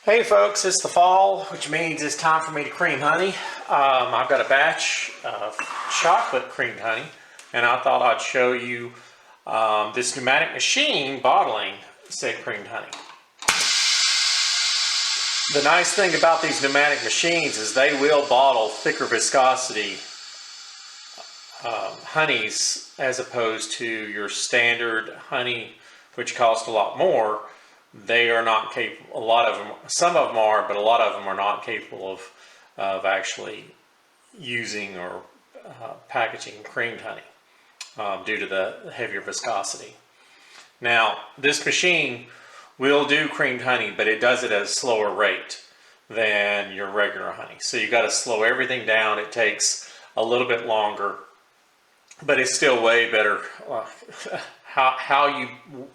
Hey folks, it's the fall, which means it's time for me to cream honey. I've got a batch of chocolate creamed honey, and I thought I'd show you this pneumatic machine bottling said creamed honey. The nice thing about these pneumatic machines is they will bottle thicker viscosity honeys as opposed to your standard honey, which costs a lot more. They are not capable, a lot of them, some of them are, but a lot of them are not capable of actually using or packaging creamed honey due to the heavier viscosity. Now, this machine will do creamed honey, but it does it at a slower rate than your regular honey. So you got to slow everything down. It takes a little bit longer, but it's still way better. How you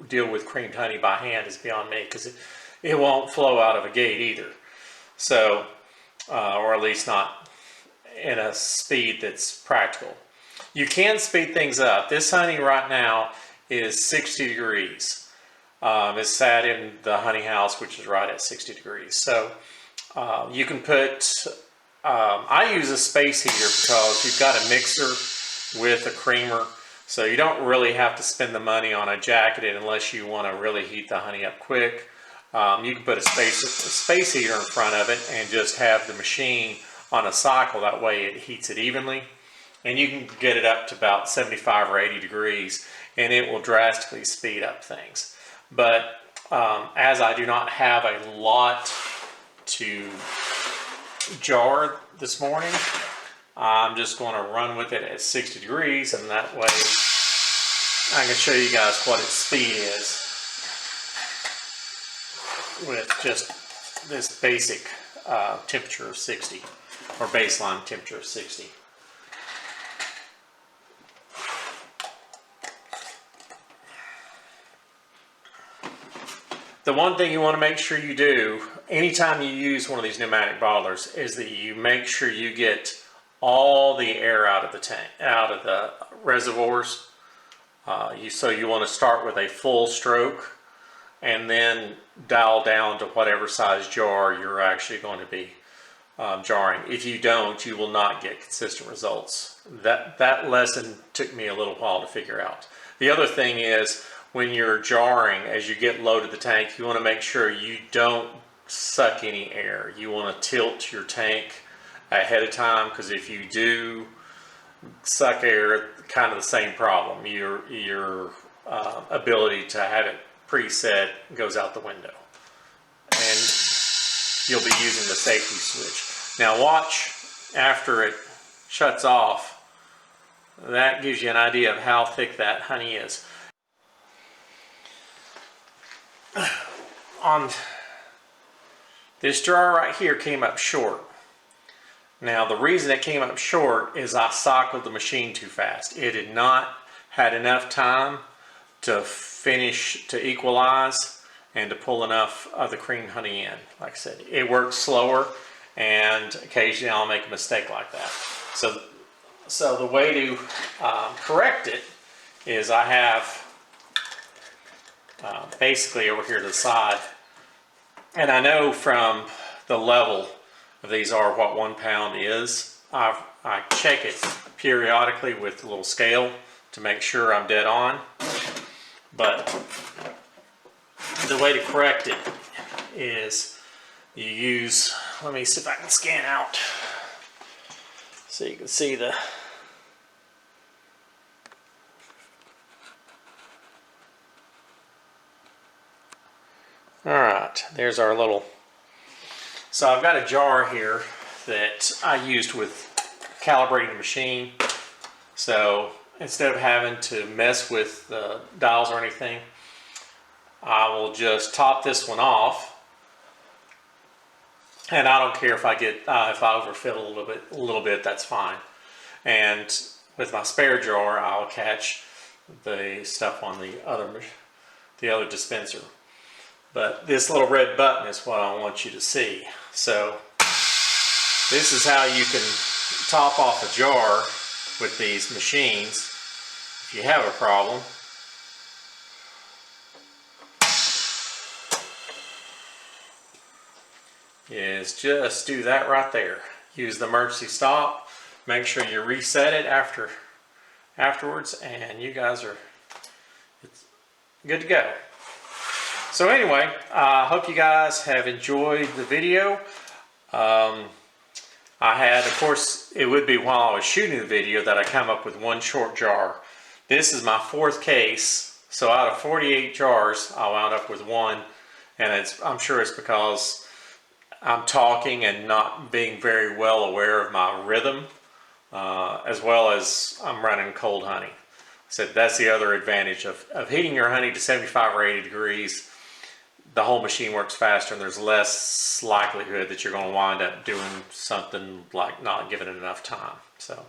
deal with creamed honey by hand is beyond me, because it won't flow out of a gate either. So, or at least not in a speed that's practical. You can speed things up. This honey right now is 60 degrees. It's sat in the honey house, which is right at 60 degrees. So you can put, I use a space heater because you've got a mixer with a creamer. So you don't really have to spend the money on a jacketed unless you want to really heat the honey up quick. You can put a space heater in front of it and just have the machine on a cycle. That way it heats it evenly. And you can get it up to about 75 or 80 degrees and it will drastically speed up things. But as I do not have a lot to jar this morning, I'm just going to run with it at 60 degrees, and that way I can show you guys what its speed is with just this basic temperature of 60, or baseline temperature of 60. The one thing you want to make sure you do anytime you use one of these pneumatic bottlers is that you make sure you get all the air out of the tank, out of the reservoirs. So you want to start with a full stroke and then dial down to whatever size jar you're actually going to be jarring. If you don't, you will not get consistent results. That lesson took me a little while to figure out. The other thing is, when you're jarring, as you get low to the tank, you want to make sure you don't suck any air. You want to tilt your tank ahead of time, because if you do suck air, kind of the same problem. Your ability to have it preset goes out the window, and you'll be using the safety switch. Now watch after it shuts off. That gives you an idea of how thick that honey is. On this jar right here came up short. Now the reason it came up short is I cycled the machine too fast. It had not had enough time to finish, to equalize, and to pull enough of the creamed honey in. Like I said, it works slower, and occasionally I'll make a mistake like that. So the way to correct it is I have basically over here to the side, and I know from the level of these are what 1 pound is. I check it periodically with a little scale to make sure I'm dead on. But the way to correct it is you use, let me see if I can scan out so you can see the alright, there's our little. So I've got a jar here that I used with calibrating the machine. So instead of having to mess with the dials or anything, I will just top this one off. And I don't care if I get if I overfill a little bit, that's fine. And with my spare jar, I'll catch the stuff on the other dispenser. But this little red button is what I want you to see. So this is how you can top off a jar with these machines if you have a problem. is just do that right there. Use the emergency stop. Make sure you reset it afterwards, and you guys are good to go. So anyway, I hope you guys have enjoyed the video. I had, of course, it would be while I was shooting the video that I come up with one short jar. This is my 4th case, so out of 48 jars, I wound up with one, and I'm sure it's because I'm talking and not being very well aware of my rhythm, as well as I'm running cold honey. So that's the other advantage of heating your honey to 75 or 80 degrees. The whole machine works faster, and there's less likelihood that you're going to wind up doing something like not giving it enough time. So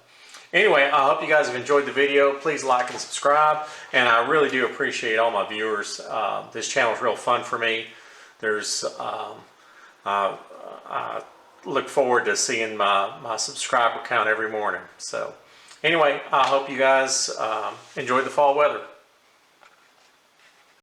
anyway, I hope you guys have enjoyed the video. Please like and subscribe, and I really do appreciate all my viewers. This channel is real fun for me. I look forward to seeing my subscriber count every morning. So anyway, I hope you guys enjoy the fall weather.